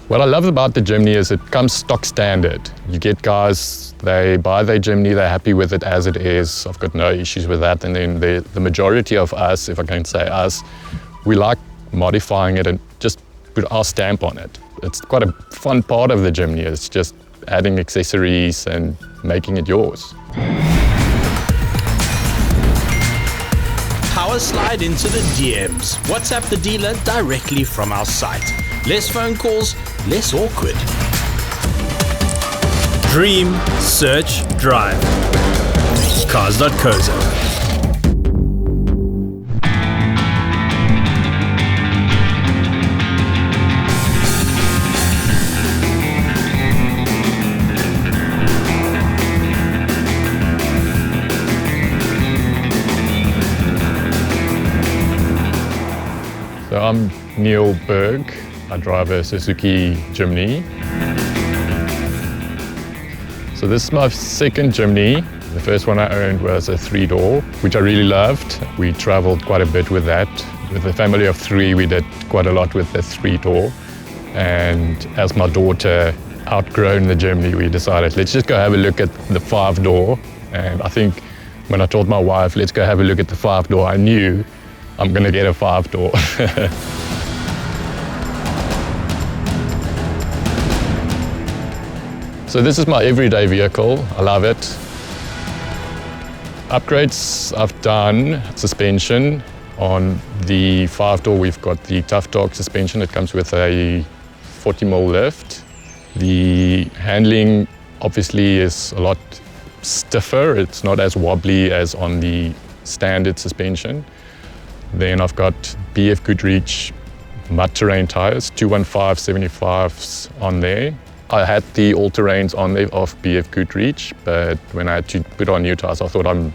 What I love about the Jimny is it comes stock standard. You get guys, they buy their Jimny, they're happy with it as it is. I've got no issues with that. And then the majority of us, if I can say us, we like modifying it and just put our stamp on it. It's quite a fun part of the Jimny. It's just adding accessories and making it yours. Power slide into the DMs. WhatsApp the dealer directly from our site. Less phone calls, less awkward. Dream, search, drive. Cars.co.za. So I'm Neil Berg. I drive a Suzuki Jimny. So this is my second Jimny. The first one I owned was a 3-door, which I really loved. We traveled quite a bit with that. With a family of 3, we did quite a lot with the 3-door. And as my daughter outgrown the Jimny, we decided, let's just go have a look at the 5-door. And I think when I told my wife, let's go have a look at the 5-door, I knew I'm gonna get a 5-door. So this is my everyday vehicle. I love it. Upgrades I've done, suspension. On the 5-door, we've got the Tough Torque suspension. It comes with a 40mm lift. The handling obviously is a lot stiffer. It's not as wobbly as on the standard suspension. Then I've got BF Goodreach mud terrain tires, 215/75s on there. I had the all-terrains on there of BF Goodreach, but when I had to put on new tires, I thought I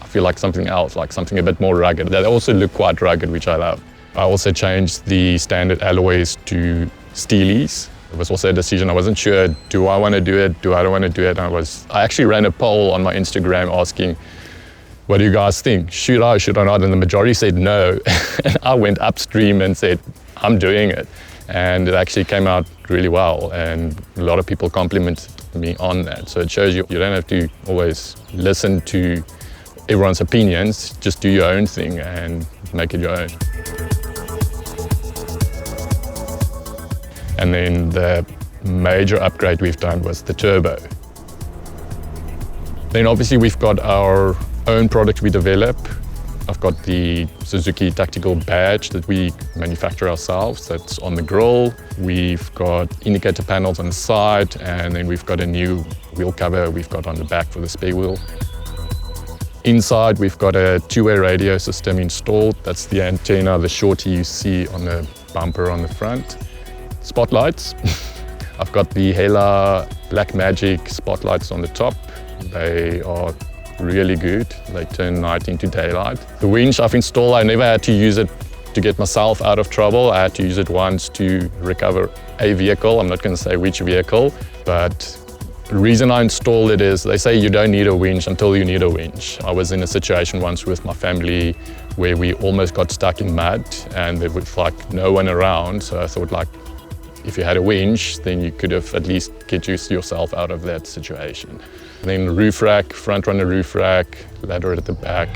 feel like something else, like something a bit more rugged. They also look quite rugged, which I love. I also changed the standard alloys to steelies. It was also a decision. I wasn't sure, do I want to do it, do I don't want to do it? I actually ran a poll on my Instagram asking, what do you guys think? Should I not? And the majority said no. And I went upstream and said, I'm doing it. And it actually came out really well. And a lot of people complimented me on that. So it shows you don't have to always listen to everyone's opinions. Just do your own thing and make it your own. And then the major upgrade we've done was the turbo. Then obviously we've got our own product we develop. I've got the Suzuki tactical badge that we manufacture ourselves. That's on the grille. We've got indicator panels on the side, and then we've got a new wheel cover we've got on the back for the spare wheel. Inside, we've got a 2-way radio system installed. That's the antenna, the shorty you see on the bumper on the front. Spotlights. I've got the Hela Black Magic spotlights on the top. They are really good. They turn night into daylight. The winch I've installed, I never had to use it to get myself out of trouble. I had to use it once to recover a vehicle. I'm not going to say which vehicle, but the reason I installed it is they say you don't need a winch until you need a winch. I was in a situation once with my family where we almost got stuck in mud and there was like no one around. So I thought, like, if you had a winch, then you could have at least get yourself out of that situation. And then roof rack, front runner roof rack, ladder at the back.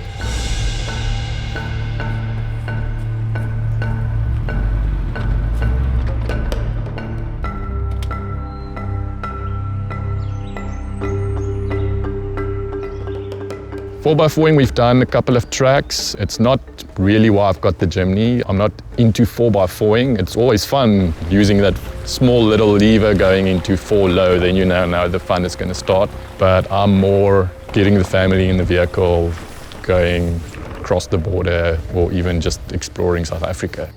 Four by four-ing, we've done a couple of tracks. It's not really why I've got the Jimny. I'm not into 4x4ing. It's always fun using that small little lever going into 4 low, then you know the fun is going to start. But I'm more getting the family in the vehicle, going across the border, or even just exploring South Africa.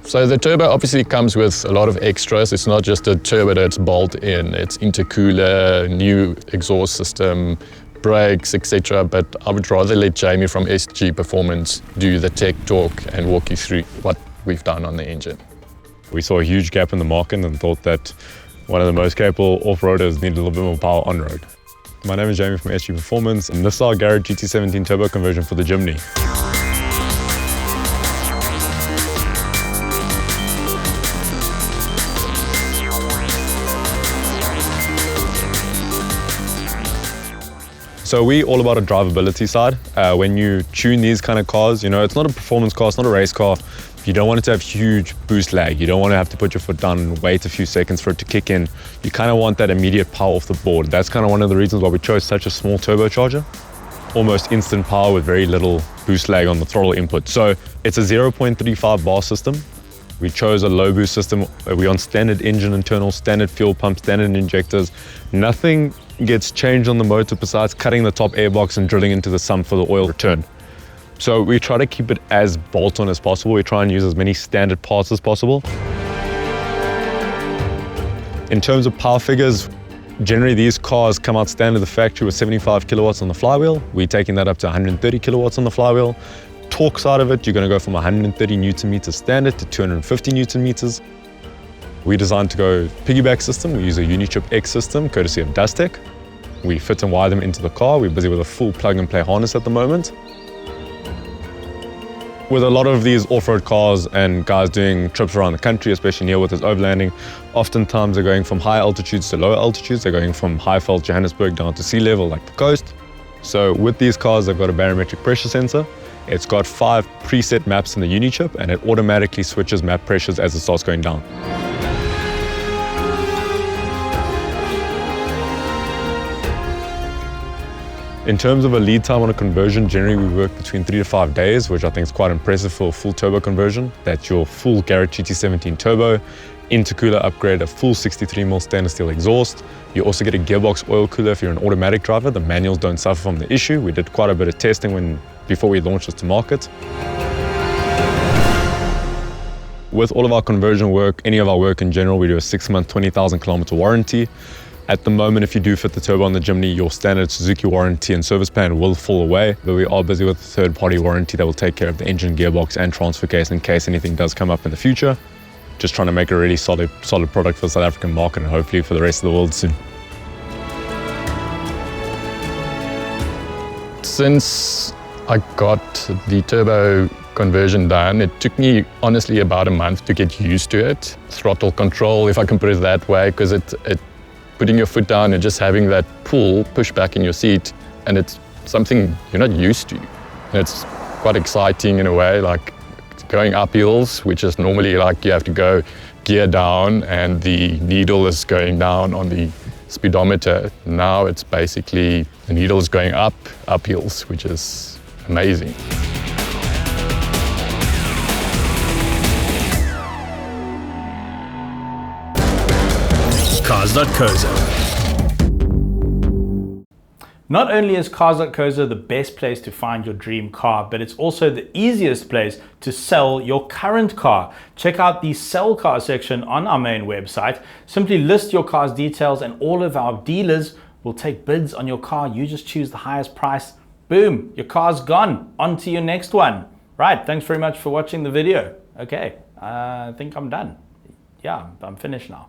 So the turbo obviously comes with a lot of extras. It's not just a turbo that's bolt in. It's intercooler, new exhaust system, brakes, etc. But I would rather let Jamie from SG Performance do the tech talk and walk you through what we've done on the engine. We saw a huge gap in the market and thought that one of the most capable off-roaders needed a little bit more power on-road. My name is Jamie from SG Performance, and this is our garage GT17 turbo conversion for the Jimny. So we all about a drivability side. When you tune these kind of cars, you know, it's not a performance car, it's not a race car. You don't want it to have huge boost lag. You don't want to have to put your foot down and wait a few seconds for it to kick in. You kind of want that immediate power off the board. That's kind of one of the reasons why we chose such a small turbocharger. Almost instant power with very little boost lag on the throttle input. So it's a 0.35 bar system. We chose a low boost system. We're on standard engine internals, standard fuel pump, standard injectors. Nothing gets changed on the motor besides cutting the top airbox and drilling into the sump for the oil return. So we try to keep it as bolt-on as possible. We try and use as many standard parts as possible. In terms of power figures, generally these cars come out standard the factory with 75 kilowatts on the flywheel. We're taking that up to 130 kilowatts on the flywheel. Torque side of it, you're going to go from 130 newton meters standard to 250 newton meters. We designed to go piggyback system. We use a Unichip X system, courtesy of Dustech. We fit and wire them into the car. We're busy with a full plug-and-play harness at the moment. With a lot of these off-road cars and guys doing trips around the country, especially here with this overlanding, oftentimes they're going from high altitudes to lower altitudes. They're going from Highveld, Johannesburg down to sea level like the coast. So with these cars, they've got a barometric pressure sensor. It's got 5 preset maps in the Unichip, and it automatically switches map pressures as it starts going down. In terms of a lead time on a conversion, generally we work between 3 to 5 days, which I think is quite impressive for a full turbo conversion. That's your full garage GT17 turbo, intercooler upgrade, a full 63mm stainless steel exhaust. You also get a gearbox oil cooler if you're an automatic driver. The manuals don't suffer from the issue. We did quite a bit of testing before we launched this to market. With all of our conversion work, any of our work in general, we do a 6-month, 20,000 kilometer warranty. At the moment, if you do fit the turbo on the Jimny, your standard Suzuki warranty and service plan will fall away, but we are busy with a third-party warranty that will take care of the engine, gearbox and transfer case in case anything does come up in the future. Just trying to make a really solid product for the South African market and hopefully for the rest of the world soon. Since I got the turbo conversion done, it took me honestly about a month to get used to it. Throttle control, if I can put it that way, because putting your foot down and just having that push back in your seat, and it's something you're not used to. And it's quite exciting in a way, like going up hills, which is normally like you have to go gear down and the needle is going down on the speedometer. Now it's basically the needle is going up hills, which is amazing. Cars.co.za. Not only is Cars.co.za the best place to find your dream car, but it's also the easiest place to sell your current car. Check out the sell car section on our main website. Simply list your car's details and all of our dealers will take bids on your car. You just choose the highest price. Boom, your car's gone. On to your next one. Right, thanks very much for watching the video. Okay, I think I'm done. Yeah, I'm finished now.